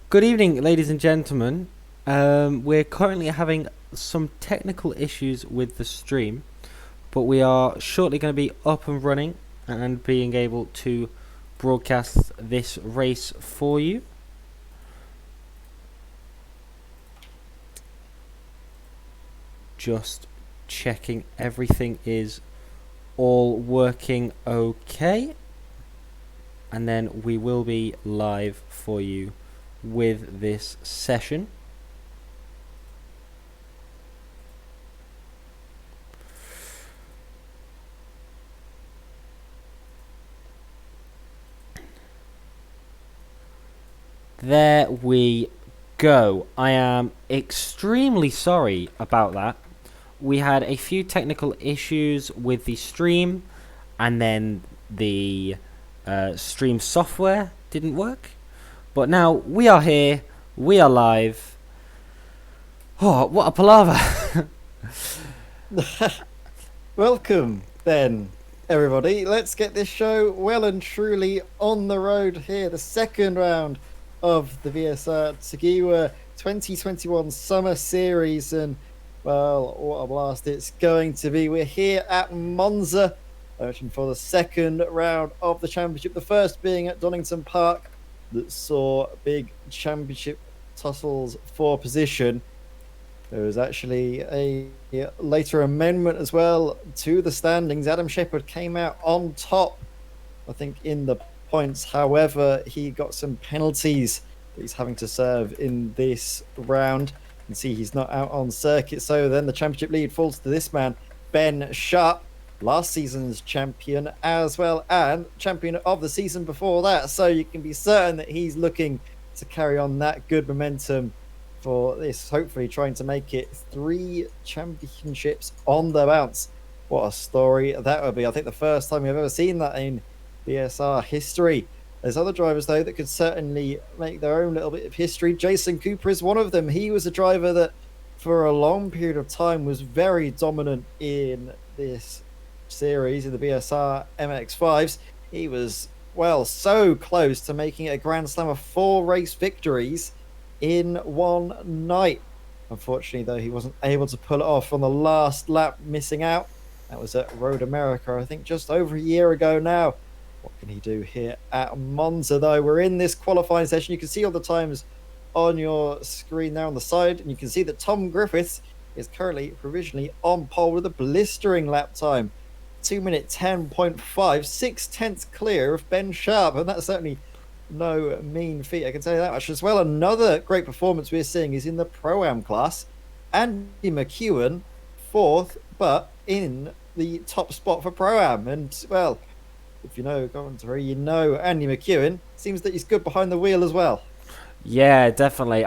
Good evening, ladies and gentlemen. We're currently having some technical issues with the stream, but we are shortly going to be up and running and being able to broadcast this race for you. Just checking everything is all working okay, and then we will be live for you with this session. There we go. I am extremely sorry about that. We had a few technical issues with the stream, and then the stream software didn't work. But now we are here, we are live. Oh, what a palaver! Welcome, then, everybody. Let's get this show well and truly on the road here. The second round of the VSR Tegiwa 2021 Summer Series. And, well, what a blast it's going to be. We're here at Monza, searching for the second round of the championship. The first being at Donington Park, that saw big championship tussles for position. There was actually a later amendment as well to the standings. Adam Shepherd came out on top, I think, in the points. However, he got some penalties that he's having to serve in this round. You can see he's not out on circuit. So then the championship lead falls to this man, Ben Sharp, last season's champion as well, and champion of the season before that. So you can be certain that he's looking to carry on that good momentum for this, hopefully trying to make it 3 championships on the bounce. What a story that would be. I think the first time we've ever seen that in BSR history. There's other drivers, though, that could certainly make their own little bit of history. Jason Cooper is one of them. He was a driver that, for a long period of time, was very dominant in this series, in the BSR MX5s. He was, well, so close to making it a Grand Slam of 4 race victories in one night. Unfortunately, though, he wasn't able to pull it off on the last lap, missing out. That was at Road America, I think, just over a year ago now. What can he do here at Monza, though? We're in this qualifying session. You can see all the times on your screen there on the side, and you can see that Tom Griffiths is currently provisionally on pole with a blistering lap time. 2-minute 10.5, 6/10 clear of Ben Sharp, and that's certainly no mean feat, I can tell you that much. As well, another great performance we're seeing is in the Pro-Am class. Andy McEwen, 4th, but in the top spot for Pro-Am. And, well, if you know commentary, you know Andy McEwen. Seems that he's good behind the wheel as well. Yeah, definitely.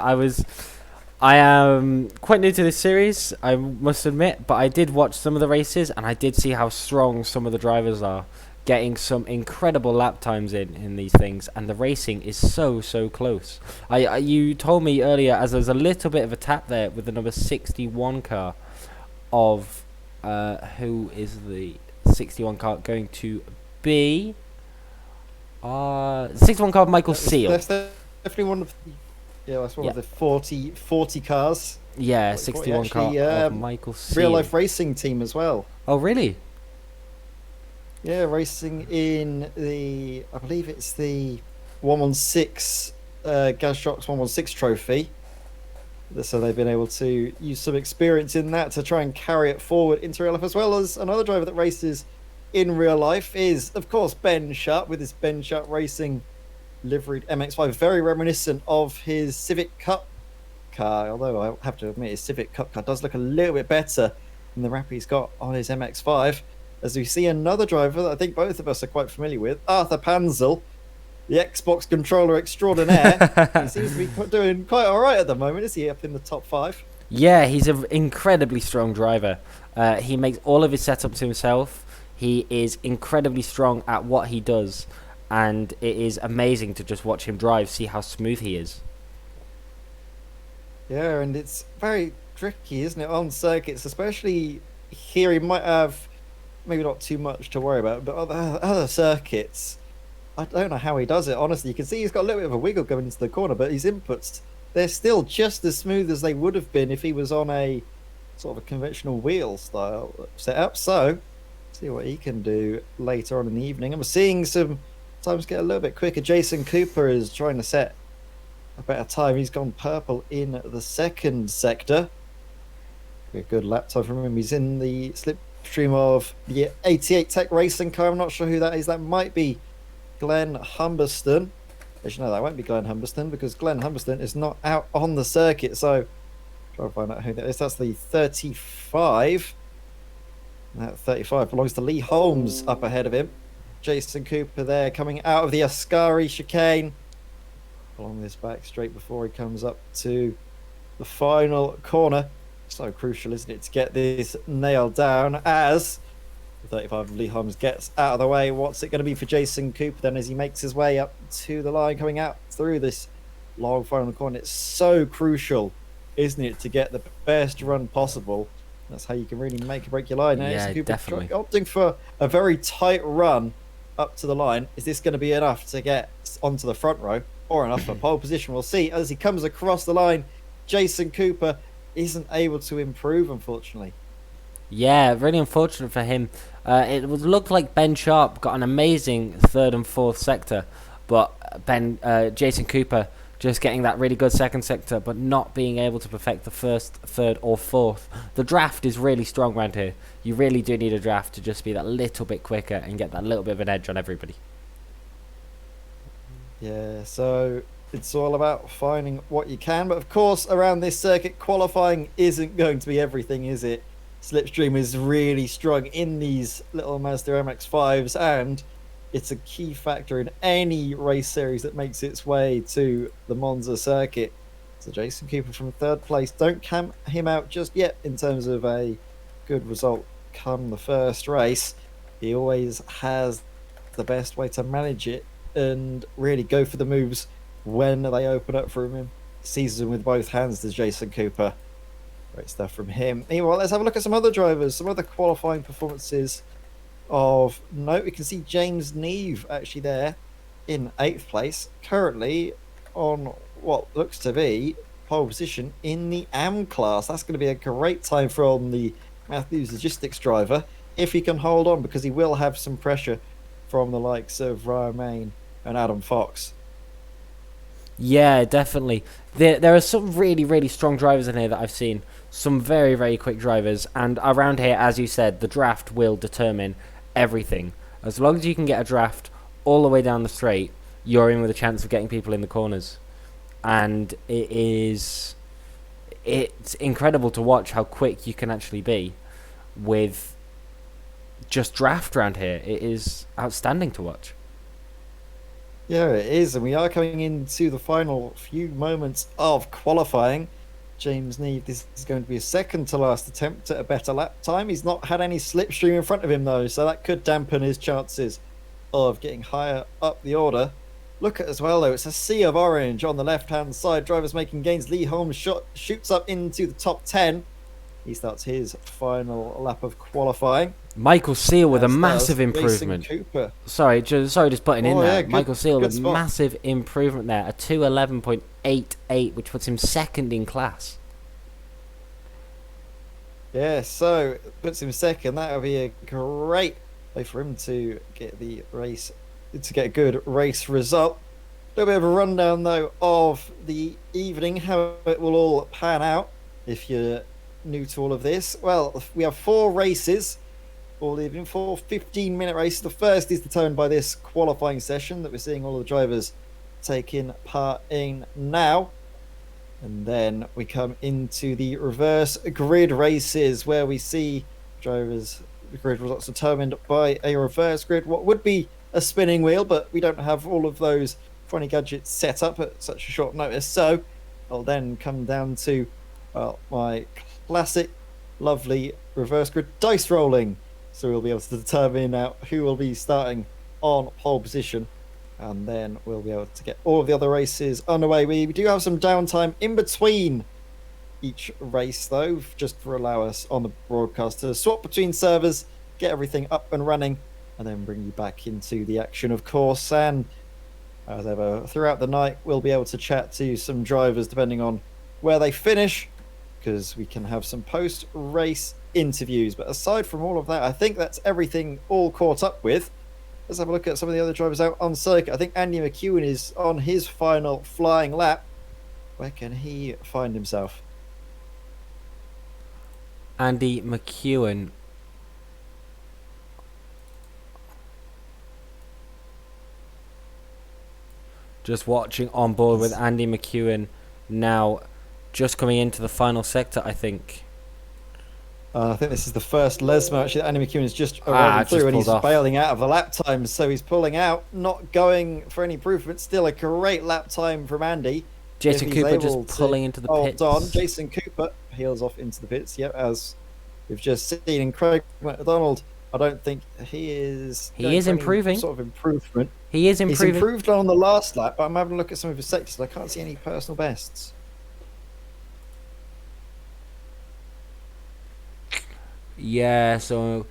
I am quite new to this series, I must admit, but I did watch some of the races and I did see how strong some of the drivers are, getting some incredible lap times in these things, and the racing is so close. You told me earlier, as there's a little bit of a tap there with the number 61 car of who is the 61 car going to be? 61 car of Michael Seal. That's definitely one of the, that's one of the 40 cars. Yeah, 61 actually, car of Michael Seal. Real life racing team as well. Oh, really? Yeah, racing in the, I believe it's the 116 Gazshox 116 trophy. So they've been able to use some experience in that to try and carry it forward into real life, as well as another driver that races in real life is, of course, Ben Sharp with his Ben Sharp Racing liveried MX5, very reminiscent of his Civic Cup car, although I have to admit his Civic Cup car does look a little bit better than the wrap he's got on his MX5. As we see another driver that I think both of us are quite familiar with, Arthur Panzel, the Xbox controller extraordinaire. He seems to be doing quite all right at the moment. Is he up in the top 5? Yeah, he's an incredibly strong driver. He makes all of his setups himself. He is incredibly strong at what he does, and it is amazing to just watch him drive, see how smooth he is. Yeah, and it's very tricky, isn't it, on circuits, especially here. He might have maybe not too much to worry about, but other circuits, I don't know how he does it, honestly. You can see he's got a little bit of a wiggle going into the corner, but his inputs, they're still just as smooth as they would have been if he was on a sort of a conventional wheel style setup. So, see what he can do later on in the evening. I'm seeing some times get a little bit quicker. Jason Cooper is trying to set a better time. He's gone purple in the second sector. A good lap time from him. He's in the slipstream of the 88 Tech Racing car. I'm not sure who that is. That might be Glenn Humberston. Actually, no, that won't be Glenn Humberston because Glenn Humberston is not out on the circuit. So, try to find out who that is. That's the 35. That 35 belongs to Lee Holmes up ahead of him. Jason Cooper there coming out of the Ascari chicane along this back straight before he comes up to the final corner. So crucial, isn't it, to get this nailed down as the 35 of Lee Holmes gets out of the way. What's it going to be for Jason Cooper then as he makes his way up to the line, coming out through this long final corner? It's so crucial, isn't it, to get the best run possible. That's how you can really make or break your line. Yeah, definitely. Opting for a very tight run up to the line. Is this going to be enough to get onto the front row or enough for pole position? We'll see as he comes across the line. Jason Cooper isn't able to improve, unfortunately. Yeah, really unfortunate for him. It would look like Ben Sharp got an amazing third and fourth sector, but Jason Cooper just getting that really good second sector, but not being able to perfect the first, third, or fourth. The draft is really strong around here. You really do need a draft to just be that little bit quicker and get that little bit of an edge on everybody. Yeah, so it's all about finding what you can. But of course, around this circuit, qualifying isn't going to be everything, is it? Slipstream is really strong in these little Mazda MX5s, and it's a key factor in any race series that makes its way to the Monza circuit. So Jason Cooper from third place. Don't count him out just yet in terms of a good result come the first race. He always has the best way to manage it and really go for the moves when they open up for him. Seizes them with both hands, does Jason Cooper. Great stuff from him. Meanwhile, let's have a look at some other drivers, some other qualifying performances of note. We can see James Neve actually there in 8th place, currently on what looks to be pole position in the AM class. That's going to be a great time from the Matthews Logistics driver if he can hold on, because he will have some pressure from the likes of Ryan Main and Adam Fox. Yeah, definitely. There are some really, really strong drivers in here that I've seen. Some very, very quick drivers. And around here, as you said, the draft will determine everything. As long as you can get a draft all the way down the straight, you're in with a chance of getting people in the corners. And it's incredible to watch how quick you can actually be with just draft around here. It is outstanding to watch. Yeah, it is, and we are coming into the final few moments of qualifying. James Neve, this is going to be a second to last attempt at a better lap time. He's not had any slipstream in front of him though, so that could dampen his chances of getting higher up the order. Look at as well though, it's a sea of orange on the left-hand side. Drivers making gains. Lee Holmes shoots up into the top 10. He starts his final lap of qualifying. Michael Seal with a massive improvement. Sorry, just putting in there. Michael Seal with massive improvement there. A 2:11.88, which puts him second in class. Yeah, so puts him second. That would be a great way for him to get the race, to get a good race result. A little bit of a rundown though of the evening, how it will all pan out. If you're new to all of this, well, we have 4 races all evening, 4 15-minute races. The first is determined by this qualifying session that we're seeing all the drivers taking part in now, and then we come into the reverse grid races where we see drivers grid results determined by a reverse grid, what would be a spinning wheel, but we don't have all of those funny gadgets set up at such a short notice, so I'll then come down to my classic lovely reverse grid dice rolling, so we'll be able to determine out who will be starting on pole position, and then we'll be able to get all of the other races underway. We do have some downtime in between each race though, just to allow us on the broadcast to swap between servers, get everything up and running and then bring you back into the action, of course. And as ever, throughout the night, we'll be able to chat to some drivers depending on where they finish, because we can have some post-race interviews. But aside from all of that, I think that's everything all caught up with. Let's have a look at some of the other drivers out on circuit. I think Andy McEwen is on his final flying lap. Where can he find himself? Andy McEwen. Just watching on board with Andy McEwen now, just coming into the final sector, I think. I think this is the first Lesmo actually that Andy McEwen is just arriving through, and he's bailing out of the lap time, so he's pulling out, not going for any improvement. Still a great lap time from Andy. Jason Cooper just pulling into the pits. On. Jason Cooper peels off into the pits, as we've just seen. And Craig McDonald, I don't think he is improving. Sort of improvement. He is improving. He's improved on the last lap, but I'm having a look at some of his sectors. I can't see any personal bests. Yeah, so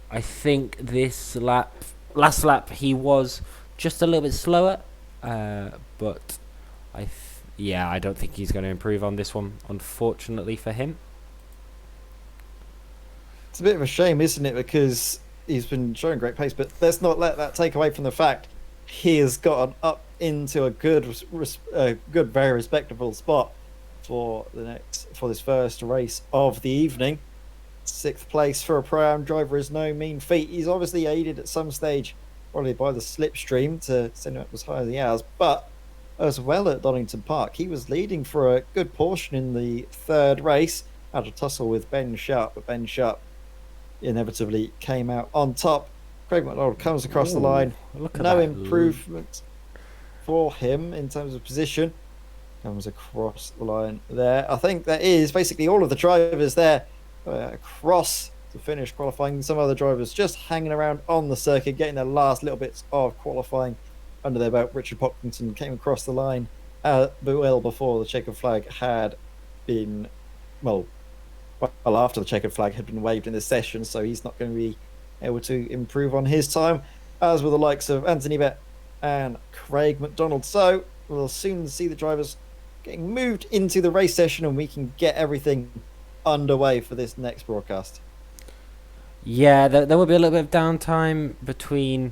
I think this last lap, he was just a little bit slower, but I don't think he's going to improve on this one, unfortunately for him. It's a bit of a shame, isn't it? Because he's been showing great pace, but let's not let that take away from the fact he has gotten up into a good, very respectable spot for this first race of the evening. 6th place for a Pro-Am driver is no mean feat. He's obviously aided at some stage, probably by the slipstream, to send him up as high as he has, but as well at Donington Park, he was leading for a good portion in the 3rd race. Had a tussle with Ben Sharp, but Ben Sharp inevitably came out on top. Craig McDonald comes across the line. No improvement for him in terms of position. Comes across the line there. I think that is basically all of the drivers there across to finish qualifying. Some other drivers just hanging around on the circuit, getting their last little bits of qualifying under their belt. Richard Pocklington came across the line well before the checkered flag had been, after the checkered flag had been waved in this session, so he's not going to be able to improve on his time, as were the likes of Anthony Bett and Craig McDonald. So we'll soon see the drivers getting moved into the race session, and we can get everything underway for this next broadcast. Yeah, there will be a little bit of downtime between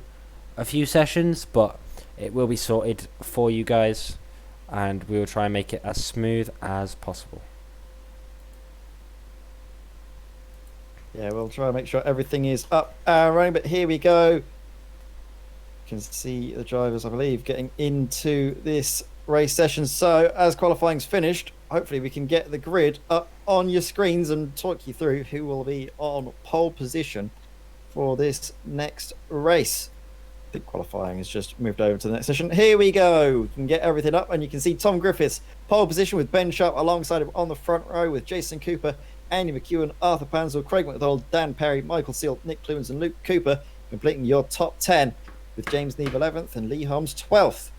a few sessions, but it will be sorted for you guys, and we will try and make it as smooth as possible. Yeah, we'll try and make sure everything is up and running, but here we go. You can see the drivers, I believe, getting into this race session. So as qualifying's finished, hopefully we can get the grid up on your screens and talk you through who will be on pole position for this next race. I think qualifying has just moved over to the next session. Here we go. We can get everything up, and you can see Tom Griffiths pole position with Ben Sharp alongside him on the front row, with Jason Cooper, Andy McEwen, Arthur Pansel, Craig McDonald, Dan Perry, Michael Seal, Nick Clemens and Luke Cooper completing your top 10, with James Neve 11th and Lee Holmes 12th.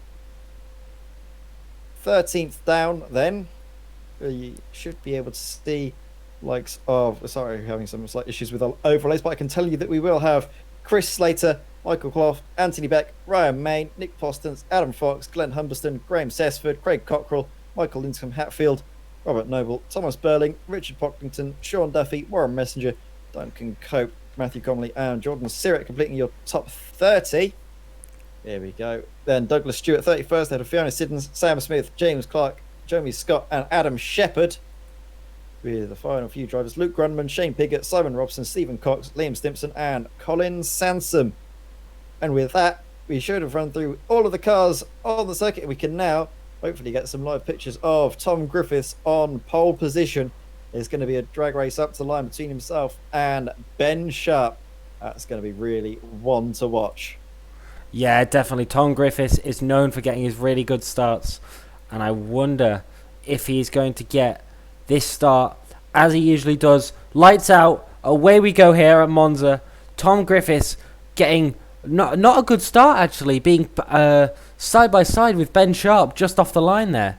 13th down then, you should be able to see likes of, having some slight issues with overlays, but I can tell you that we will have Chris Slater, Michael Clough, Anthony Beck, Ryan Main, Nick Postons, Adam Fox, Glenn Humberston, Graham Sessford, Craig Cockrell, Michael Lincombe Hatfield, Robert Noble, Thomas Burling, Richard Pocklington, Sean Duffy, Warren Messenger, Duncan Cope, Matthew Comley and Jordan Sirrett completing your top 30. Here we go. Then Douglas Stewart 31st, ahead of Fiona Siddons, Sam Smith, James Clark, Jeremy Scott and Adam Shepherd. With the final few drivers, Luke Grundman, Shane Piggott, Simon Robson, Stephen Cox, Liam Stimpson and Colin Sansom. And with that, we should have run through all of the cars on the circuit. We can now hopefully get some live pictures of Tom Griffiths on pole position. There's going to be a drag race up to the line between himself and Ben Sharp. That's going to be really one to watch. Yeah, definitely. Tom Griffiths is known for getting his really good starts, and I wonder if he's going to get this start as he usually does. Lights out, away we go here at Monza. Tom Griffiths getting not a good start, actually, being side by side with Ben Sharp just off the line there.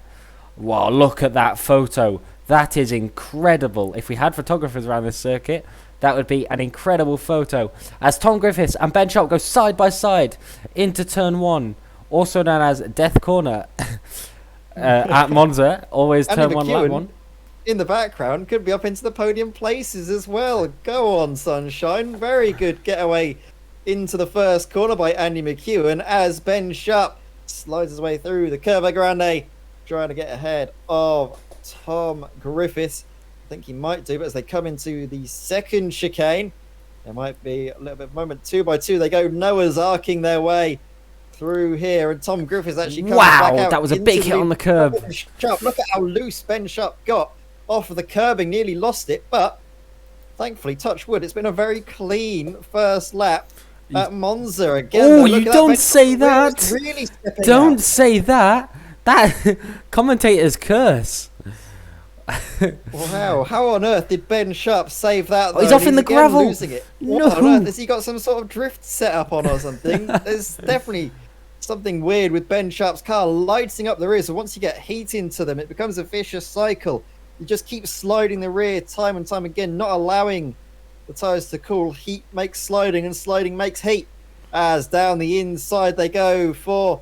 Wow, look at that photo. That is incredible. If we had photographers around this circuit, That would be an incredible photo. As Tom Griffiths and Ben Sharp go side by side into turn 1, also known as Death Corner at Monza. Always turn 1, lap 1. In the background could be up into the podium places as well. Go on, Sunshine. Very good getaway into the first corner by Andy McEwen as Ben Sharp slides his way through the Curva Grande, trying to get ahead of Tom Griffiths. I think he might do, but as they come into the second chicane, there might be a little bit of moment. 2 by 2, they go Noah's arcing their way through here, and Tom Griffiths actually comes back out. That was a big hit on the curb. Sharp. Look at how loose Ben Sharp got off of the curbing, nearly lost it, but thankfully, touch wood, it's been a very clean first lap at Monza again. Oh, you don't say that. Really don't say that. That commentator's curse. Wow, how on earth did Ben Sharp save that? Oh, he's off in the gravel. Losing it. What on earth? Has he got some sort of drift set up on or something? There's definitely something weird with Ben Sharp's car lighting up the rear. So once you get heat into them, it becomes a vicious cycle. You just keep sliding the rear time and time again, not allowing the tyres to cool. Heat makes sliding and sliding makes heat. As down the inside they go for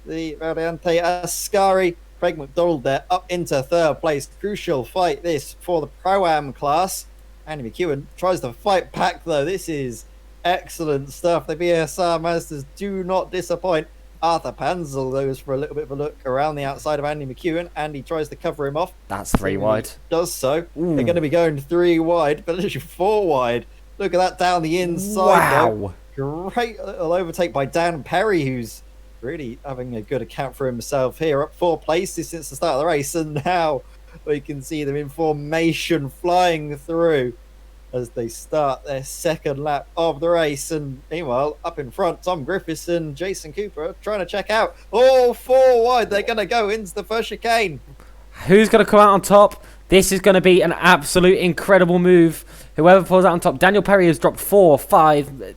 the Radiante Ascari. Craig McDonald there up into third place. Crucial fight this for the Pro-Am class. Andy McEwen tries to fight back though. This is excellent stuff. The BSR Masters do not disappoint. Arthur Panzel goes for a little bit of a look around the outside of Andy McEwen. Andy tries to cover him off. That's 3 wide. Does so. Ooh. They're going to be going 3 wide, but literally 4 wide. Look at that down the inside. Wow. Though. Great little overtake by Dan Perry, who's really having a good account for himself here. Up 4 places since the start of the race, and now we can see them in formation flying through as they start their second lap of the race. And meanwhile, up in front, Tom Griffiths and Jason Cooper trying to check out. All 4 wide. They're going to go into the first chicane. Who's going to come out on top? This is going to be an absolute incredible move. Whoever pulls out on top. Daniel Perry has dropped 4, 5,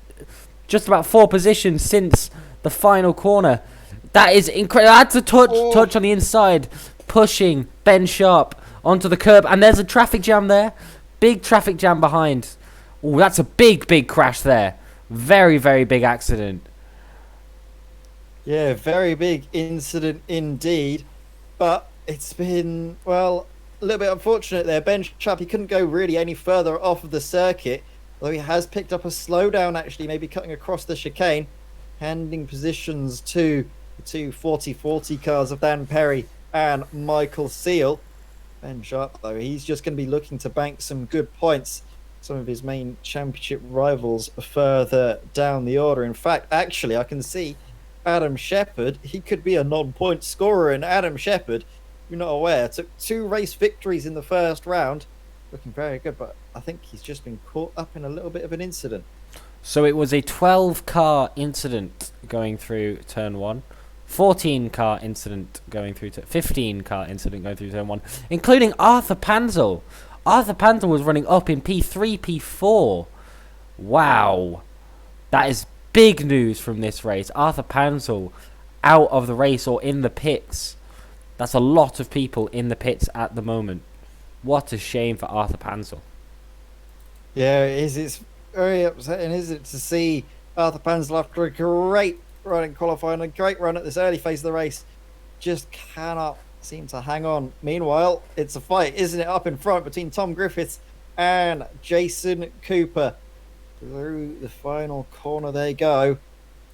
just about 4 positions since the final corner. That is incredible. That's a touch on the inside, pushing Ben Sharp onto the curb. And there's a traffic jam there. Big traffic jam behind. Oh, that's a big crash there. Very, very big accident. Yeah, very big incident indeed. But it's been, well, a little bit unfortunate there. Ben Sharp, he couldn't go really any further off of the circuit. Although he has picked up a slowdown, actually, maybe cutting across the chicane. Handing positions to the 2 40-40 cars of Dan Perry and Michael Seal. Ben Sharp, though, he's just going to be looking to bank some good points. Some of his main championship rivals further down the order. In fact, actually, I can see Adam Shepherd. He could be a non-point scorer. And Adam Shepherd, you're not aware, took 2 race victories in the first round. Looking very good, but I think he's just been caught up in a little bit of an incident. So it was a 12-car incident going through turn 1. 14-car incident going through to 15-car incident going through turn 1, including Arthur Panzel. Arthur Panzel was running up in P3, P4. Wow. That is big news from this race. Arthur Panzel out of the race or in the pits. That's a lot of people in the pits at the moment. What a shame for Arthur Panzel. Yeah, it is. It's very upsetting, isn't it, to see Arthur Panzel after a great run in qualifying, a great run at this early phase of the race, just cannot seem to hang on. Meanwhile, it's a fight, isn't it, up in front between Tom Griffiths and Jason Cooper. Through the final corner they go,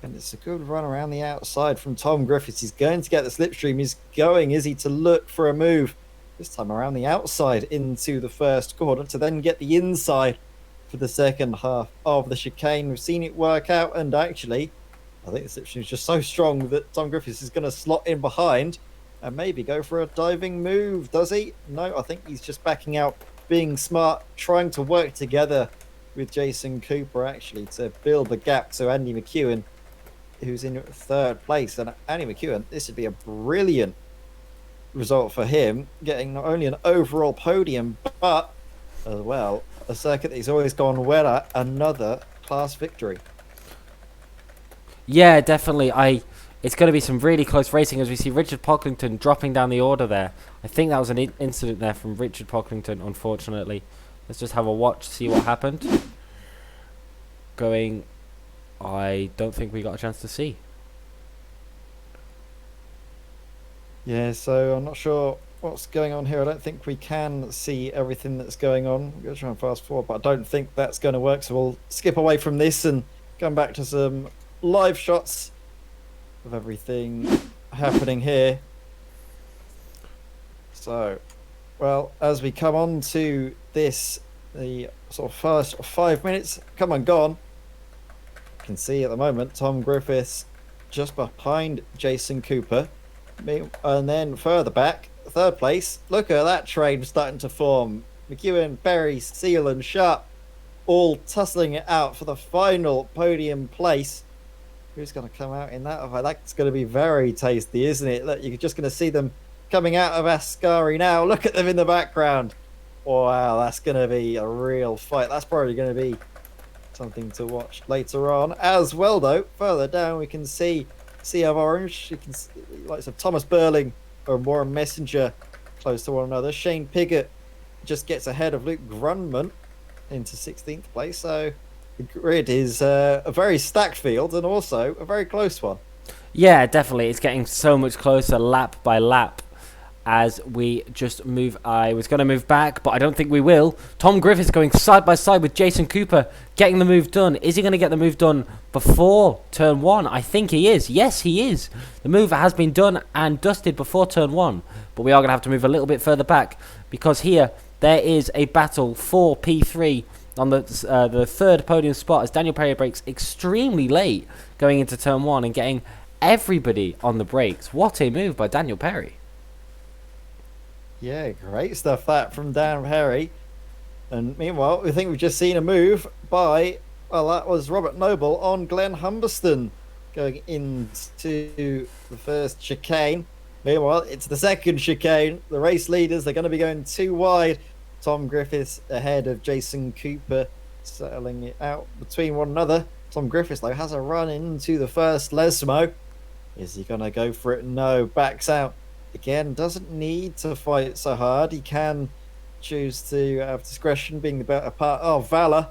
and it's a good run around the outside from Tom Griffiths. He's going to get the slipstream. He's going, is he, to look for a move, this time around the outside into the first corner, to then get the inside for the second half of the chicane. We've seen it work out, and actually I think the slipstream is just so strong that Tom Griffiths is going to slot in behind and maybe go for a diving move. Does he? No, I think he's just backing out, being smart, trying to work together with Jason Cooper actually to build the gap to Andy McEwen, who's in 3rd place. And Andy McEwen, this would be a brilliant result for him, getting not only an overall podium, but as well a circuit that he's always gone well at, another class victory. Yeah, definitely. It's going to be some really close racing as we see Richard Pocklington dropping down the order there. I think that was an incident there from Richard Pocklington, unfortunately. Let's just have a watch, see what happened. Going, I don't think we got a chance to see. Yeah, so I'm not sure what's going on here. I don't think we can see everything that's going on. I'm going to try and fast forward, but I don't think that's going to work. So we'll skip away from this and come back to some live shots of everything happening here. So, well, as we come on to this, the sort of first 5 minutes come and gone, you can see at the moment Tom Griffiths just behind Jason Cooper. And then further back, third place, look at that train starting to form. McEwen, Berry, Seal and Sharp all tussling it out for the final podium place. Who's going to come out in that? Oh, that's going to be very tasty, isn't it? Look, you're just going to see them coming out of Ascari now. Look at them in the background. Wow, that's going to be a real fight. That's probably going to be something to watch later on. As well, though, further down we can see Sea of Orange. You can see likes of Thomas Burling or Warren Messenger close to one another. Shane Piggott just gets ahead of Luke Grunman into 16th place. So the grid is a very stacked field and also a very close one. Yeah, definitely. It's getting so much closer lap by lap as we just move. I was going to move back, but I don't think we will. Tom Griffiths going side by side with Jason Cooper, getting the move done. Is he going to get the move done before turn 1? I think he is. Yes, he is. The move has been done and dusted before turn 1, but we are going to have to move a little bit further back because here there is a battle for P3 on the third podium spot as Daniel Perry brakes extremely late going into turn 1 and getting everybody on the brakes. What a move by Daniel Perry. Yeah, great stuff that from Dan Perry. And meanwhile, we think we've just seen a move by, well, that was Robert Noble on Glenn Humberston going into the first chicane. Meanwhile, it's the second chicane. The race leaders, they're going to be going too wide. Tom Griffiths ahead of Jason Cooper, settling it out between one another. Tom Griffiths, though, has a run into the first Lesmo. Is he going to go for it? No, backs out. Again, doesn't need to fight so hard. He can choose to have discretion, being the better part of Valor,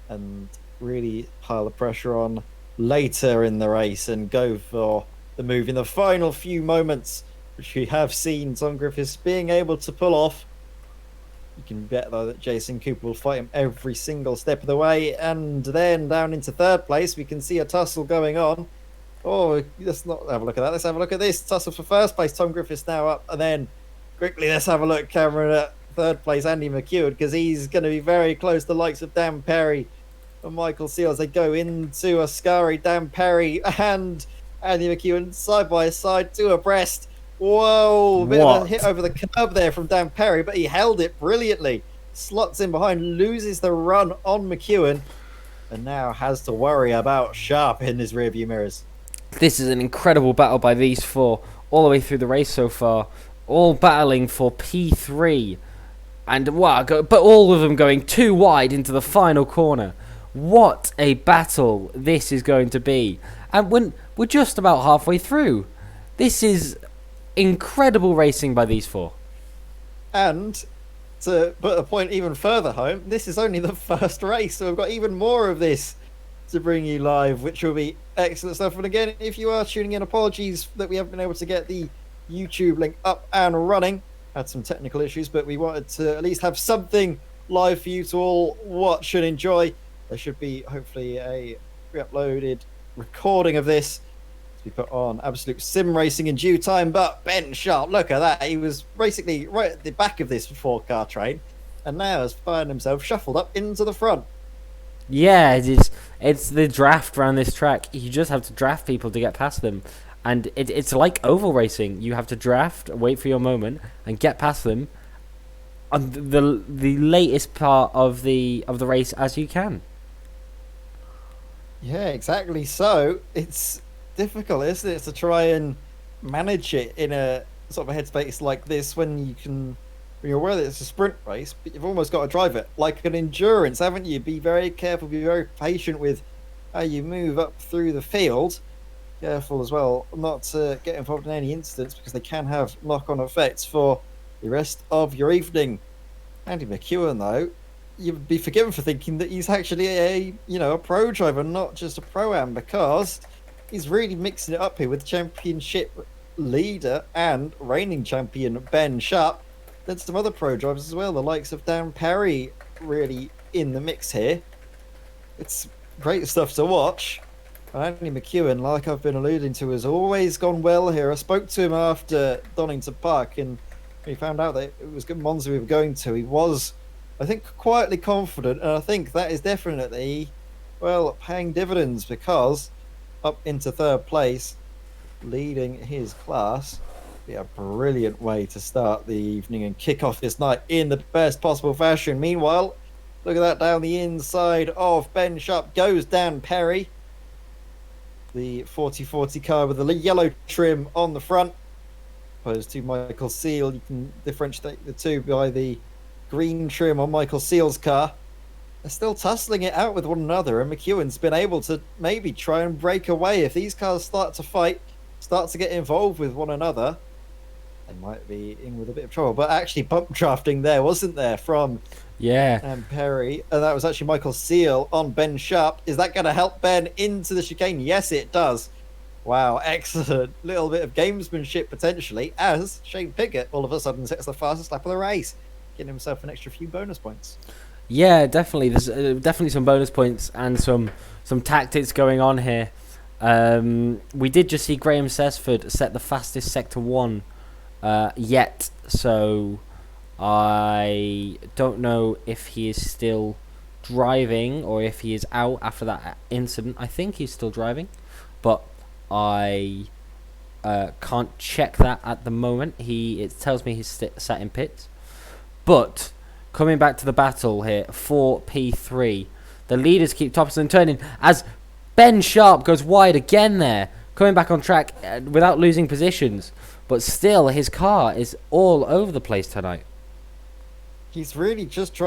and really pile the pressure on later in the race and go for the move in the final few moments, which we have seen Tom Griffiths being able to pull off. You can bet, though, that Jason Cooper will fight him every single step of the way. And then down into third place, we can see a tussle going on. Oh, let's not have a look at that. Let's have a look at this. Tussle for first place. Tom Griffiths now up. And then quickly, let's have a look, Cameron, at third place, Andy McEwen, because he's going to be very close to the likes of Dan Perry and Michael Seal as they go into Ascari. Dan Perry and Andy McEwen side by side, two abreast. Whoa, a bit of a hit over the curb there from Dan Perry, but he held it brilliantly. Slots in behind, loses the run on McEwen, and now has to worry about Sharp in his rearview mirrors. This is an incredible battle by these four, all the way through the race so far, all battling for P3, and wow, but all of them going too wide into the final corner. What a battle this is going to be, and we're just about halfway through. This is incredible racing by these four. And to put a point even further home, this is only the first race, so we've got even more of this to bring you live, which will be excellent stuff. And again, if you are tuning in, apologies that we haven't been able to get the YouTube link up and running. Had some technical issues, but we wanted to at least have something live for you to all watch and enjoy. There should be hopefully a re-uploaded recording of this to be put on Absolute Sim Racing in due time. But Ben Sharp, look at that. He was basically right at the back of this four-car train and now has found himself shuffled up into the front. Yeah, it's the draft around this track. You just have to draft people to get past them. And it's like oval racing. You have to draft, wait for your moment, and get past them on the latest part of the race as you can. Yeah, exactly. So it's difficult, isn't it, to try and manage it in a sort of a headspace like this when you're aware that it's a sprint race, but you've almost got to drive it like an endurance, haven't you? Be very careful, be very patient with how you move up through the field. Careful as well not to get involved in any incidents because they can have knock-on effects for the rest of your evening. Andy McEwen, though, you'd be forgiven for thinking that he's actually a pro driver, not just a pro-am, because he's really mixing it up here with championship leader and reigning champion Ben Sharp. Then some other pro drivers as well, the likes of Dan Perry, really in the mix here. It's great stuff to watch. Andy McEwen, like I've been alluding to, has always gone well here. I spoke to him after Donington Park, and he found out that it was Monza we were going to. He was, I think, quietly confident, and I think that is definitely, well, paying dividends, because up into third place, leading his class, be a brilliant way to start the evening and kick off this night in the best possible fashion. Meanwhile, look at that, down the inside of Ben Sharp goes Dan Perry. The 4040 car with the yellow trim on the front, opposed to Michael Seal. You can differentiate the two by the green trim on Michael Seal's car. They're still tussling it out with one another, and McEwen's been able to maybe try and break away. If these cars start to fight, start to get involved with one another, they might be in with a bit of trouble. But actually, bump drafting there, wasn't there, from Perry, and that was actually Michael Seal on Ben Sharp. Is that going to help Ben into the chicane? Yes, it does. Wow, excellent little bit of gamesmanship potentially, as Shane Piggott all of a sudden sets the fastest lap of the race, getting himself an extra few bonus points. Yeah, definitely. There's definitely some bonus points and some tactics going on here. We did just see Graham Sesford set the fastest Sector 1 yet, so I don't know if he is still driving or if he is out after that incident. I think he's still driving, but I can't check that at the moment. It tells me he's sat in pits. But coming back to the battle here for P3, the leaders keep topping and turning as Ben Sharp goes wide again there, coming back on track without losing positions. But still, his car is all over the place tonight. He's really just trying